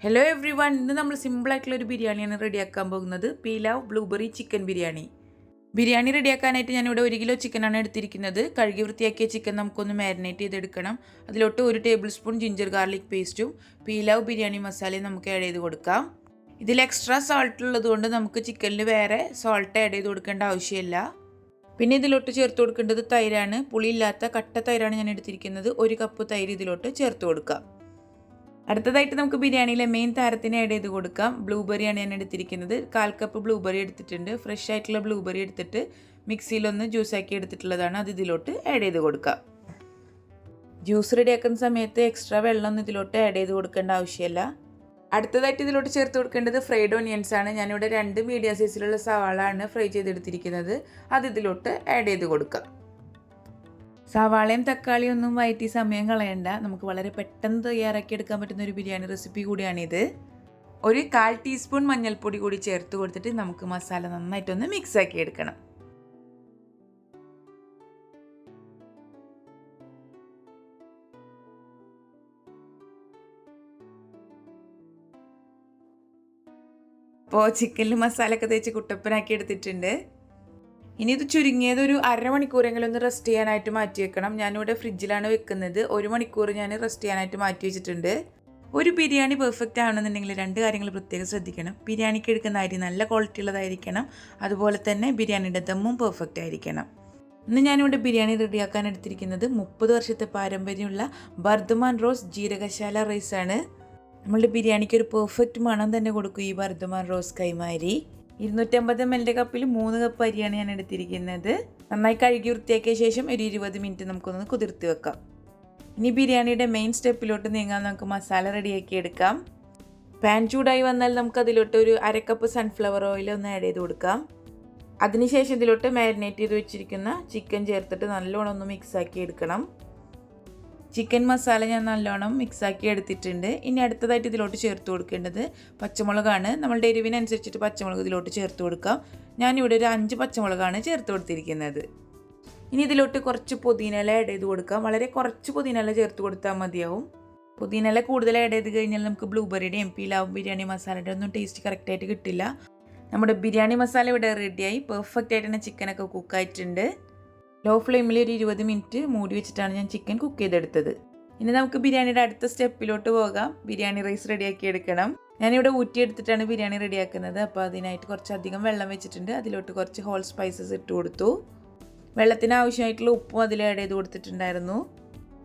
Hello every one, ഇന്ന് നമ്മൾ സിമ്പിളായിട്ടുള്ളൊരു ബിരിയാണിയാണ് റെഡിയാക്കാൻ പോകുന്നത്. പീലാവ് ബ്ലൂബെറി ചിക്കൻ ബിരിയാണി. ബിരിയാണി റെഡിയാക്കാനായിട്ട് ഞാനിവിടെ 1 കിലോ ചിക്കനാണ് എടുത്തിരിക്കുന്നത്. കഴുകി വൃത്തിയാക്കിയ ചിക്കൻ നമുക്കൊന്ന് മാരിനേറ്റ് ചെയ്തെടുക്കണം. അതിലോട്ട് 1 ടേബിൾ സ്പൂൺ ജിഞ്ചർ ഗാർലിക് പേസ്റ്റും പീലാവ് ബിരിയാണി മസാലയും നമുക്ക് ആഡ് ചെയ്ത് കൊടുക്കാം. ഇതിൽ എക്സ്ട്രാ സോൾട്ട് ഉള്ളതുകൊണ്ട് നമുക്ക് ചിക്കനിൽ വേറെ സോൾട്ട് ആഡ് ചെയ്ത് കൊടുക്കേണ്ട ആവശ്യമില്ല. പിന്നെ ഇതിലോട്ട് ചേർത്ത് കൊടുക്കേണ്ടത് തൈരാണ്. പുളിയില്ലാത്ത കട്ട തൈരാണ് ഞാൻ എടുത്തിരിക്കുന്നത്. 1 കപ്പ് തൈര് ഇതിലോട്ട് ചേർത്ത് കൊടുക്കാം. അടുത്തതായിട്ട് നമുക്ക് ബിരിയാണിയിലെ മെയിൻ താരത്തിന് ആഡ് ചെയ്ത് കൊടുക്കാം. ബ്ലൂബെറിയാണ് ഞാൻ എടുത്തിരിക്കുന്നത്. 1/4 കപ്പ് ബ്ലൂബെറി എടുത്തിട്ടുണ്ട്. ഫ്രഷ് ആയിട്ടുള്ള ബ്ലൂബെറി എടുത്തിട്ട് മിക്സിയിലൊന്ന് ജ്യൂസാക്കി എടുത്തിട്ടുള്ളതാണ്. അത് ഇതിലോട്ട് ആഡ് ചെയ്ത് കൊടുക്കാം. ജ്യൂസ് റെഡിയാക്കുന്ന സമയത്ത് എക്സ്ട്രാ വെള്ളമൊന്നും ഇതിലോട്ട് ആഡ് ചെയ്ത് കൊടുക്കേണ്ട ആവശ്യമില്ല. അടുത്തതായിട്ട് ഇതിലോട്ട് ചേർത്ത് കൊടുക്കേണ്ടത് ഫ്രൈഡ് ഓണിയൻസ് ആണ്. ഞാനിവിടെ 2 മീഡിയം സൈസിലുള്ള സവാളാണ് ഫ്രൈ ചെയ്തെടുത്തിരിക്കുന്നത്. അത് ഇതിലോട്ട് ആഡ് ചെയ്ത് കൊടുക്കാം. സവാളയും തക്കാളിയും ഒന്നും വഴറ്റി സമയം കളയണ്ട. നമുക്ക് വളരെ പെട്ടെന്ന് തയ്യാറാക്കി എടുക്കാൻ പറ്റുന്ന ഒരു ബിരിയാണി റെസിപ്പി കൂടിയാണിത്. 1/4 ടീസ്പൂൺ മഞ്ഞൾപ്പൊടി കൂടി ചേർത്ത് കൊടുത്തിട്ട് നമുക്ക് മസാല നന്നായിട്ടൊന്ന് മിക്സ് ആക്കി എടുക്കണം. അപ്പോൾ ചിക്കനിൽ മസാല ഒക്കെ തേച്ച് കുട്ടപ്പനാക്കി എടുത്തിട്ടുണ്ട്. ഇനി ഇത് ചുരുങ്ങിയത് ഒരു അരമണിക്കൂറെങ്കിലും ഒന്ന് റെസ്റ്റ് ചെയ്യാനായിട്ട് മാറ്റി വെക്കണം. ഞാനിവിടെ ഫ്രിഡ്ജിലാണ് വെക്കുന്നത്. 1 മണിക്കൂർ ഞാൻ റെസ്റ്റ് ചെയ്യാനായിട്ട് മാറ്റി വെച്ചിട്ടുണ്ട്. ഒരു ബിരിയാണി പെർഫെക്റ്റ് ആവണമെന്നുണ്ടെങ്കിൽ 2 കാര്യങ്ങൾ പ്രത്യേകം ശ്രദ്ധിക്കണം. ബിരിയാണിക്ക് എടുക്കുന്ന അരി നല്ല ക്വാളിറ്റി ഉള്ളതായിരിക്കണം. അതുപോലെ തന്നെ ബിരിയാണിയുടെ ദമ്മും പെർഫെക്റ്റ് ആയിരിക്കണം. ഇന്ന് ഞാനിവിടെ ബിരിയാണി റെഡിയാക്കാൻ എടുത്തിരിക്കുന്നത് 30 വർഷത്തെ പാരമ്പര്യമുള്ള ബർദ്ദമാൻ റോസ് ജീരകശാല റൈസാണ്. നമ്മളുടെ ബിരിയാണിക്ക് ഒരു പെർഫെക്റ്റ് മണം തന്നെ കൊടുക്കും ഈ ബർദ്ദമാൻ റോസ് കൈമാരി. 250 ml കപ്പിൽ 3 കപ്പ് അരിയാണ് ഞാൻ എടുത്തിരിക്കുന്നത്. നന്നായി കഴുകി വൃത്തിയാക്കിയ ശേഷം ഒരു 20 മിനിറ്റ് നമുക്കൊന്ന് കുതിർത്തി വെക്കാം. ഇനി ബിരിയാണിയുടെ മെയിൻ സ്റ്റെപ്പിലോട്ട് നീങ്ങാൻ നമുക്ക് മസാല റെഡിയാക്കി എടുക്കാം. പാൻ ചൂടായി വന്നാൽ നമുക്ക് അതിലോട്ട് ഒരു 1/2 കപ്പ് സൺഫ്ലവർ ഓയിൽ ഒന്ന് ആഡ് ചെയ്ത് കൊടുക്കാം. അതിനുശേഷം ഇതിലോട്ട് മാരിനേറ്റ് ചെയ്ത് വെച്ചിരിക്കുന്ന ചിക്കൻ ചേർത്തിട്ട് നല്ലോണം ഒന്ന് മിക്സാക്കി എടുക്കണം. ചിക്കൻ മസാല ഞാൻ നല്ലോണം മിക്സാക്കി എടുത്തിട്ടുണ്ട്. ഇനി അടുത്തതായിട്ട് ഇതിലോട്ട് ചേർത്ത് കൊടുക്കേണ്ടത് പച്ചമുളകാണ്. നമ്മളുടെ എരിവിനനുസരിച്ചിട്ട് പച്ചമുളക് ഇതിലോട്ട് ചേർത്ത് കൊടുക്കാം. ഞാനിവിടെ ഒരു 5 പച്ചമുളകാണ് ചേർത്ത് കൊടുത്തിരിക്കുന്നത്. ഇനി ഇതിലോട്ട് കുറച്ച് പുതിനയില ആഡ് ചെയ്ത് കൊടുക്കാം. വളരെ കുറച്ച് പുതിനയില ചേർത്ത് കൊടുത്താൽ മതിയാവും. പുതിനയില കൂടുതൽ ആഡ് ചെയ്ത് കഴിഞ്ഞാൽ നമുക്ക് ബ്ലൂബെറിയുടെയും പീലാവ് ബിരിയാണി മസാലയുടെ ഒന്നും ടേസ്റ്റ് കറക്റ്റായിട്ട് കിട്ടില്ല. നമ്മുടെ ബിരിയാണി മസാല ഇവിടെ റെഡിയായി. പെർഫെക്റ്റ് ആയിട്ട് തന്നെ ചിക്കനൊക്കെ കുക്കായിട്ടുണ്ട്. ലോ ഫ്ലെയിമിൽ ഒരു 20 മിനിറ്റ് മൂടി വെച്ചിട്ടാണ് ഞാൻ ചിക്കൻ കുക്ക് ചെയ്തെടുത്തത്. ഇനി നമുക്ക് ബിരിയാണിയുടെ അടുത്ത സ്റ്റെപ്പിലോട്ട് പോകാം. ബിരിയാണി റൈസ് റെഡിയാക്കി എടുക്കണം. ഞാനിവിടെ ഊറ്റിയെടുത്തിട്ടാണ് ബിരിയാണി റെഡിയാക്കുന്നത്. അപ്പോൾ അതിനായിട്ട് കുറച്ചധികം വെള്ളം വെച്ചിട്ടുണ്ട്. അതിലോട്ട് കുറച്ച് ഹോൾ സ്പൈസസ് ഇട്ട് കൊടുത്തു. വെള്ളത്തിന് ആവശ്യമായിട്ടുള്ള ഉപ്പും അതിൽ ആഡ് ചെയ്ത് കൊടുത്തിട്ടുണ്ടായിരുന്നു.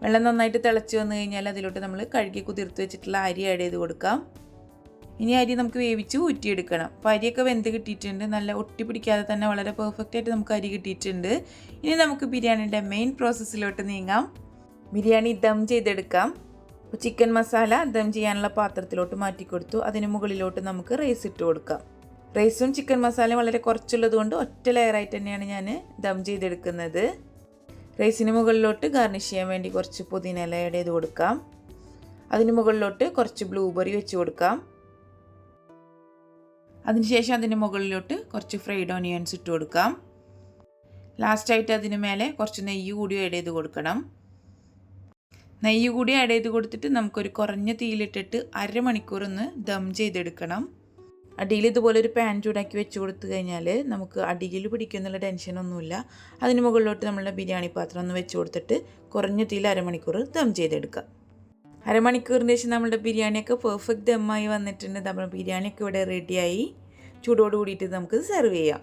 വെള്ളം നന്നായിട്ട് തിളച്ച് വന്നു കഴിഞ്ഞാൽ അതിലോട്ട് നമ്മൾ കഴുകി കുതിർത്ത് വെച്ചിട്ടുള്ള അരി ആഡ് ചെയ്ത് കൊടുക്കാം. ഇനി അരി നമുക്ക് വേവിച്ച് ഊറ്റിയെടുക്കണം. അപ്പോൾ അരിയൊക്കെ വെന്ത് കിട്ടിയിട്ടുണ്ട്. നല്ല ഒട്ടി പിടിക്കാതെ തന്നെ വളരെ പെർഫെക്റ്റ് ആയിട്ട് നമുക്ക് അരി കിട്ടിയിട്ടുണ്ട്. ഇനി നമുക്ക് ബിരിയാണിയുടെ മെയിൻ പ്രോസസ്സിലോട്ട് നീങ്ങാം. ബിരിയാണി ദം ചെയ്തെടുക്കാം. അപ്പോൾ ചിക്കൻ മസാല ദം ചെയ്യാനുള്ള പാത്രത്തിലോട്ട് മാറ്റി കൊടുത്തു. അതിന് മുകളിലോട്ട് നമുക്ക് റൈസ് ഇട്ട് കൊടുക്കാം. റൈസും ചിക്കൻ മസാലയും വളരെ കുറച്ചുള്ളത് കൊണ്ട് ഒറ്റ ലെയറായിട്ട് തന്നെയാണ് ഞാൻ ദം ചെയ്തെടുക്കുന്നത്. റൈസിന് മുകളിലോട്ട് ഗാർണിഷ് ചെയ്യാൻ വേണ്ടി കുറച്ച് പുതിനയില ആഡ് ചെയ്ത് കൊടുക്കാം. അതിന് മുകളിലോട്ട് കുറച്ച് ബ്ലൂബെറി വെച്ച് കൊടുക്കാം. അതിനുശേഷം അതിന് മുകളിലോട്ട് കുറച്ച് ഫ്രൈഡ് ഓണിയൻസ് ഇട്ട് കൊടുക്കാം. ലാസ്റ്റായിട്ട് അതിന് മേലെ കുറച്ച് നെയ്യ് കൂടി ആഡ് ചെയ്ത് കൊടുക്കണം. നെയ്യ് കൂടി ആഡ് ചെയ്ത് കൊടുത്തിട്ട് നമുക്കൊരു കുറഞ്ഞ തീയിലിട്ടിട്ട് അരമണിക്കൂർ ഒന്ന് ദം ചെയ്തെടുക്കണം. അടിയിൽ ഇതുപോലെ ഒരു പാൻ ചൂടാക്കി വെച്ച് കൊടുത്തു കഴിഞ്ഞാൽ നമുക്ക് അടിയിൽ പിടിക്കുന്നുള്ള ടെൻഷനൊന്നുമില്ല. അതിന് മുകളിലോട്ട് നമ്മളുടെ ബിരിയാണി പാത്രം ഒന്ന് വെച്ച് കൊടുത്തിട്ട് കുറഞ്ഞ തീയിൽ അരമണിക്കൂർ ദം ചെയ്തെടുക്കാം. അരമണിക്കൂറിന് ശേഷം നമ്മുടെ ബിരിയാണിയൊക്കെ പെർഫെക്റ്റ് ദമ്മായി വന്നിട്ടുണ്ട്. നമ്മുടെ ബിരിയാണിയൊക്കെ ഇവിടെ റെഡിയായി. ചൂടോട് കൂടിയിട്ട് നമുക്ക് സെർവ് ചെയ്യാം.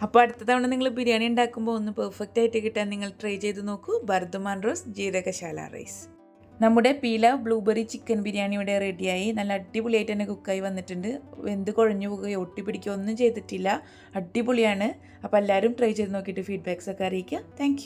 അപ്പോൾ അടുത്ത തവണ നിങ്ങൾ ബിരിയാണി ഉണ്ടാക്കുമ്പോൾ ഒന്ന് പെർഫെക്റ്റ് ആയിട്ട് കിട്ടാൻ നിങ്ങൾ ട്രൈ ചെയ്ത് നോക്കൂ. ബർദ്ദമാൻ റോസ് ജീരകശാല റൈസ്. നമ്മുടെ പീലാവ് ബ്ലൂബെറി ചിക്കൻ ബിരിയാണി ഇവിടെ റെഡിയായി. നല്ല അടിപൊളിയായിട്ട് തന്നെ കുക്കായി വന്നിട്ടുണ്ട്. വെന്ത് കുഴഞ്ഞു പോകുകയോ ഒട്ടി പിടിക്കുകയോ ഒന്നും ചെയ്തിട്ടില്ല. അടിപൊളിയാണ്. അപ്പോൾ എല്ലാവരും ട്രൈ ചെയ്ത് നോക്കിയിട്ട് ഫീഡ്ബാക്സ് ഒക്കെ അറിയിക്കുക. താങ്ക്